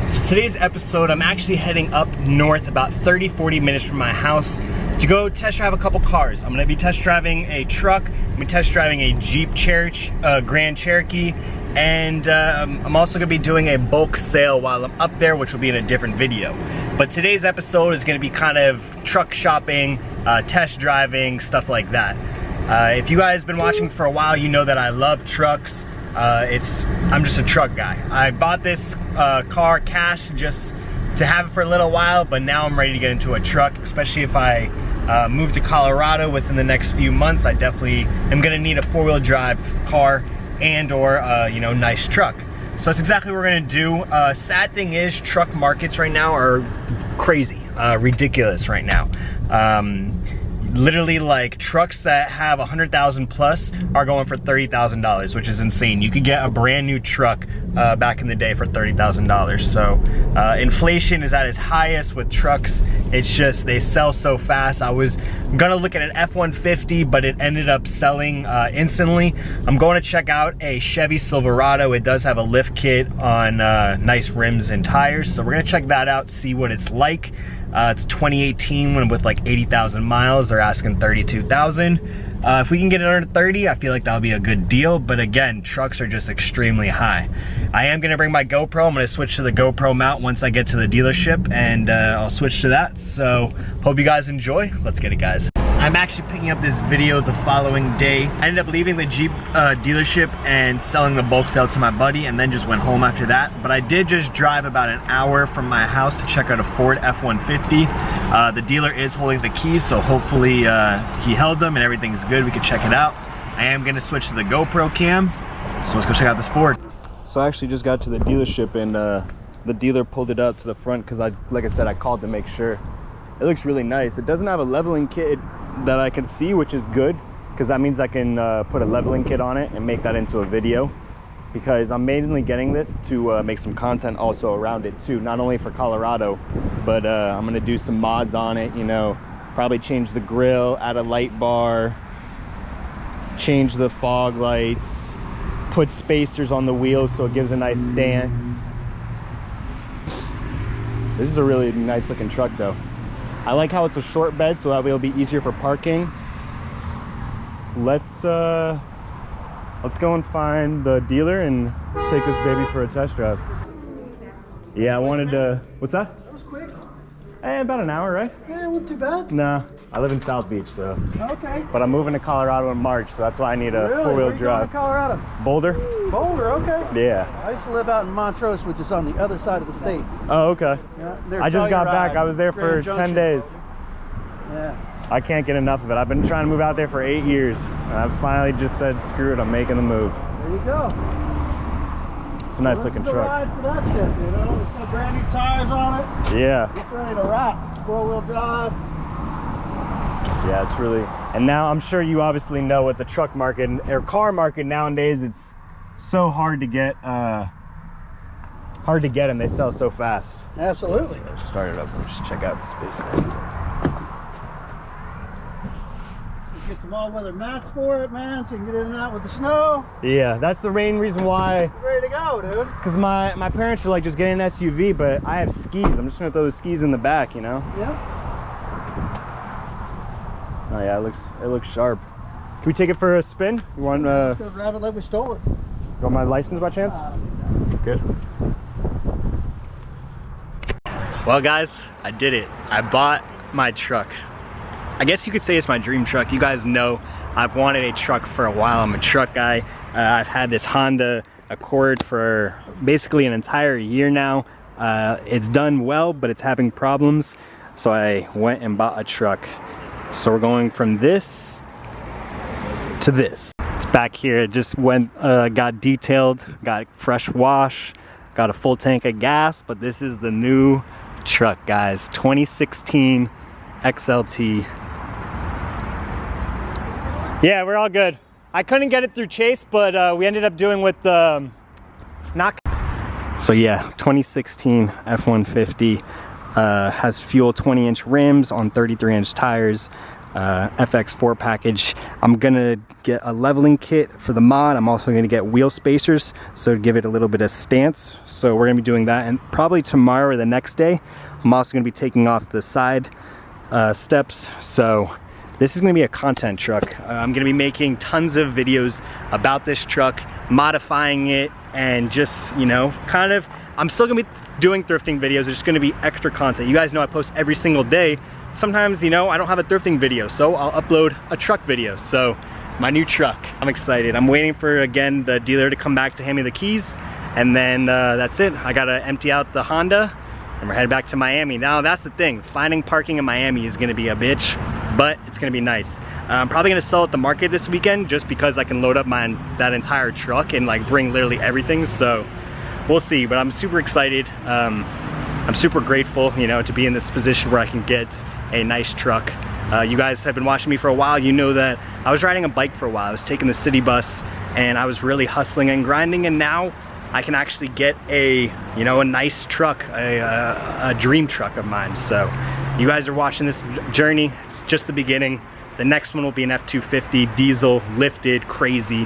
So today's episode, I'm actually heading up north about 30-40 minutes from my house to go test drive a couple cars. I'm gonna be test driving a truck, I'm gonna be test driving a Jeep Grand Cherokee, and I'm also gonna be doing a bulk sale while I'm up there, which will be in a different video. But today's episode is gonna be kind of truck shopping, test driving, stuff like that. If you guys have been watching for a while, you know that I love trucks. I'm just a truck guy. I bought this car cash just to have it for a little while, but now I'm ready to get into a truck, especially if I move to Colorado within the next few months. I definitely am gonna need a four-wheel drive car and or you know, nice truck. So that's exactly what we're gonna do. Sad thing is, truck markets right now are crazy, ridiculous right now. Literally, like, trucks that have 100,000 plus are going for $30,000, which is insane. You could get a brand new truck back in the day for $30,000. So inflation is at its highest with trucks. It's just, they sell so fast. I was gonna look at an F150, but it ended up selling instantly. I'm going to check out a Chevy Silverado. It does have a lift kit on nice rims and tires. So we're gonna check that out, see what it's like. It's 2018 with like 80,000 miles. They're asking 32,000. If we can get it under 30, I feel like that'll be a good deal. But again, trucks are just extremely high. I am gonna bring my GoPro. I'm gonna switch to the GoPro mount once I get to the dealership, and I'll switch to that. So hope you guys enjoy. Let's get it, guys. I'm actually picking up this video the following day. I ended up leaving the Jeep dealership and selling the bulk sale to my buddy, and then just went home after that. But I did just drive about an hour from my house to check out a Ford F150. The dealer is holding the keys, so hopefully he held them and everything's good. We can check it out. I am gonna switch to the GoPro cam, so let's go check out this Ford. So I actually just got to the dealership, and the dealer pulled it up to the front because like I said, I called to make sure. It looks really nice. It doesn't have a leveling kit that I can see, which is good, because that means I can put a leveling kit on it and make that into a video, because I'm mainly getting this to make some content also around it too, not only for Colorado, but I'm gonna do some mods on it, you know, probably change the grill, add a light bar, change the fog lights, put spacers on the wheels so it gives a nice stance. This is a really nice looking truck though. I like how it's a short bed, so that way it'll be easier for parking. Let's go and find the dealer and take this baby for a test drive. Yeah, I wanted to, what's that? That was quick. About an hour, right? Yeah, it wasn't too bad. Nah, I live in South Beach, so. Okay. But I'm moving to Colorado in March, so that's why I need a Really? four-wheel Where you drive. going to Colorado? Boulder? Boulder, okay. Yeah. I used to live out in Montrose, which is on the other side of the state. Oh, okay. Yeah, I just got back. I was there for 10 days. Yeah. I can't get enough of it. I've been trying to move out there for 8 years. And I finally just said, screw it, I'm making the move. There you go. It's a nice looking truck. Ride for that shit, you know? It's got brand new tires on it. Yeah. It's ready to rock. Four-wheel drive. Yeah, it's really, and now I'm sure you obviously know what the truck market or car market nowadays, it's so hard to get them. They sell so fast. Absolutely. Let's start it up and just check out the space. Get some all-weather mats for it, man, so you can get in and out with the snow. Yeah, that's the main reason why. You're ready to go, dude. Because my parents are like, just get an SUV, but I have skis. I'm just gonna throw the skis in the back, you know? Yeah. Oh yeah, it looks sharp. Can we take it for a spin? You want Let's go grab it like we stole it. got my license by chance? Good. Well guys, I did it. I bought my truck. I guess you could say it's my dream truck. You guys know I've wanted a truck for a while. I'm a truck guy. I've had this Honda Accord for basically an entire year now. It's done well, but it's having problems. So I went and bought a truck. So we're going from this to this. It's back here. It just went, got detailed, got fresh wash, got a full tank of gas, but this is the new truck, guys. 2016 XLT. Yeah, we're all good. I couldn't get it through Chase, but we ended up doing with the So yeah, 2016 F150 has fuel 20-inch rims on 33-inch tires. FX4 package. I'm gonna get a leveling kit for the mod. I'm also gonna get wheel spacers, so to give it a little bit of stance. So we're gonna be doing that, and probably tomorrow or the next day, I'm also gonna be taking off the side steps. So this is gonna be a content truck. I'm gonna be making tons of videos about this truck, modifying it, and just, you know, kind of, I'm still gonna be doing thrifting videos. There's gonna be extra content. You guys know I post every single day. Sometimes, you know, I don't have a thrifting video, so I'll upload a truck video. So my new truck, I'm excited. I'm waiting for, again, the dealer to come back to hand me the keys, and then that's it. I gotta empty out the Honda, and we're headed back to Miami. Now that's the thing, finding parking in Miami is gonna be a bitch, but it's gonna be nice. I'm probably gonna sell at the market this weekend just because I can load up that entire truck and like bring literally everything. So we'll see, but I'm super excited. I'm super grateful, you know, to be in this position where I can get a nice truck. You guys have been watching me for a while. You know that I was riding a bike for a while. I was taking the city bus and I was really hustling and grinding, and now I can actually get a, you know, a nice truck, a dream truck of mine. So you guys are watching this journey. It's just the beginning. The next one will be an F250 diesel, lifted, crazy.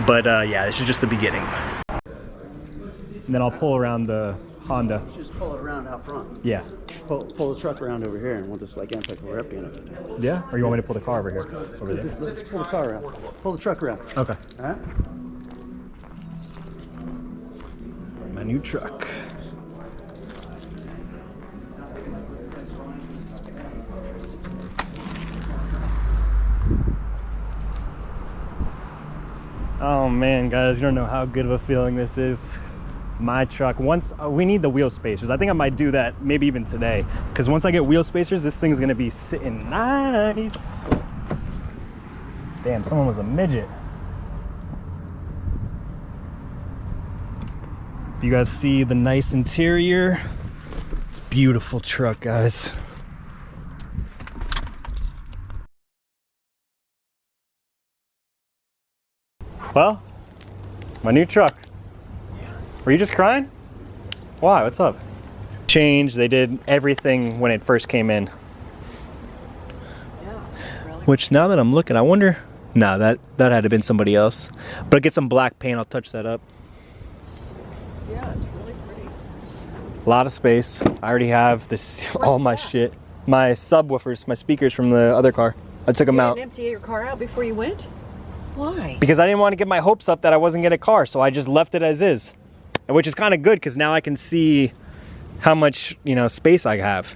But yeah, this is just the beginning. And then I'll pull around the Honda. Just pull it around out front. Yeah. Pull the truck around over here, and we'll just like empty we're emptying it. Yeah? Or you want me to pull the car over here? Over there? Let's pull the car around. Pull the truck around. Okay. All right. My new truck. Oh man, guys, you don't know how good of a feeling this is. My truck, once we need the wheel spacers. I think I might do that maybe even today, because once I get wheel spacers, this thing's gonna be sitting nice. Damn, someone was a midget. If you guys see the nice interior, it's a beautiful truck, guys. Well, my new truck. Were you just crying? Why? What's up? Change. They did everything when it first came in. Yeah, really. Which, now that I'm looking, I wonder. Nah, that had to have been somebody else. But get some black paint. I'll touch that up. Yeah, it's really pretty. A lot of space. I already have this. All my shit. My subwoofers, my speakers from the other car. I took them out. You didn't empty your car out before you went? Why? Because I didn't want to get my hopes up that I wasn't getting a car, so I just left it as is. Which is kind of good, because now I can see how much, you know, space I have.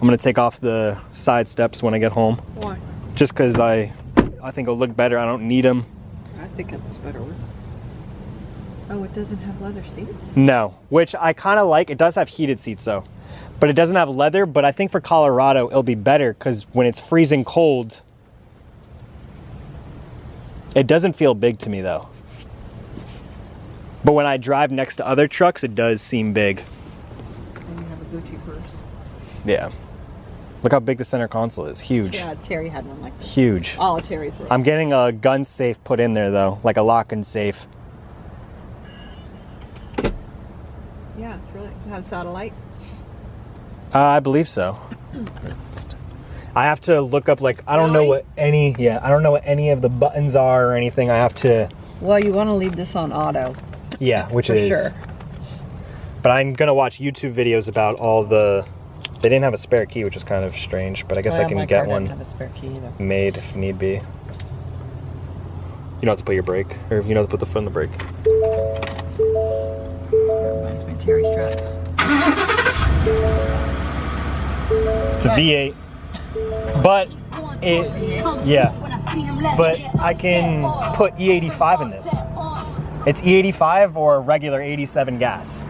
I'm gonna take off the side steps when I get home. Why? Just because I think it'll look better. I don't need them. I think it looks better with it. Oh, it doesn't have leather seats? No, which I kind of like. It does have heated seats though, but it doesn't have leather. But I think for Colorado, it'll be better, because when it's freezing cold, it doesn't feel big to me though. But when I drive next to other trucks, it does seem big. And you have a Gucci purse. Yeah. Look how big the center console is. Huge. Yeah, Terry had one like this. Huge. All of Terry's were. I'm getting a gun safe put in there though, like a lock-in safe. Yeah, it's really, it has satellite. I believe so. I have to look up, like, I don't know what any, I don't know what any of the buttons are or anything. I have to. Well, you want to leave this on auto. Yeah, which for it is. Sure. But I'm gonna watch YouTube videos about all the. They didn't have a spare key, which is kind of strange. But I guess I can get one Have a spare key either. made if need be. You don't have to put your brake, or you don't have to put the foot on the brake. Reminds me of Terry's truck. It's a V8, but but I can put E85 in this. It's E85 or regular 87 gas.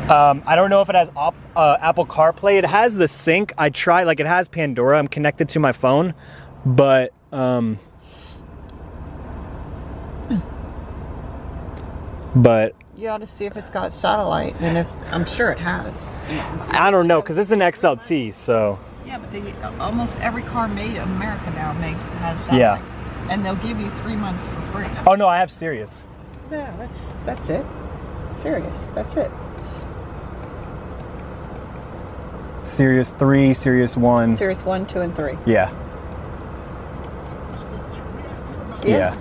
I don't know if it has Apple CarPlay. It has the sync. I tried, like, it has Pandora. I'm connected to my phone, but You ought to see if it's got satellite, and if I'm sure it has. I don't know, because it's an XLT, so. Yeah, but almost every car made in America now has satellite. Yeah. And they'll give you 3 months for free. Oh no, I have Sirius. Yeah, that's it. Serious, that's it. Series 3, Series 1. Series 1, 2, and 3. Yeah. Yeah.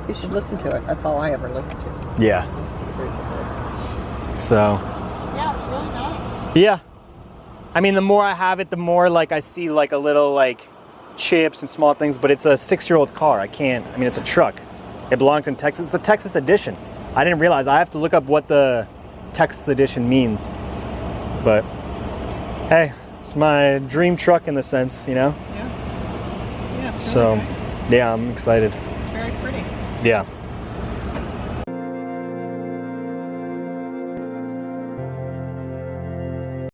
You should listen to it. That's all I ever listen to. Yeah. Listen to the 3 for 3. So. Yeah, it's really nice. Yeah. I mean, the more I have it, the more like I see like a little like chips and small things, but it's a 6-year-old car. I mean, it's a truck. It belongs in Texas. It's a Texas edition. I didn't realize. I have to look up what the Texas edition means. But hey, it's my dream truck in the sense, you know? Yeah. Yeah. It's So, really nice. yeah, I'm excited. It's very pretty. Yeah.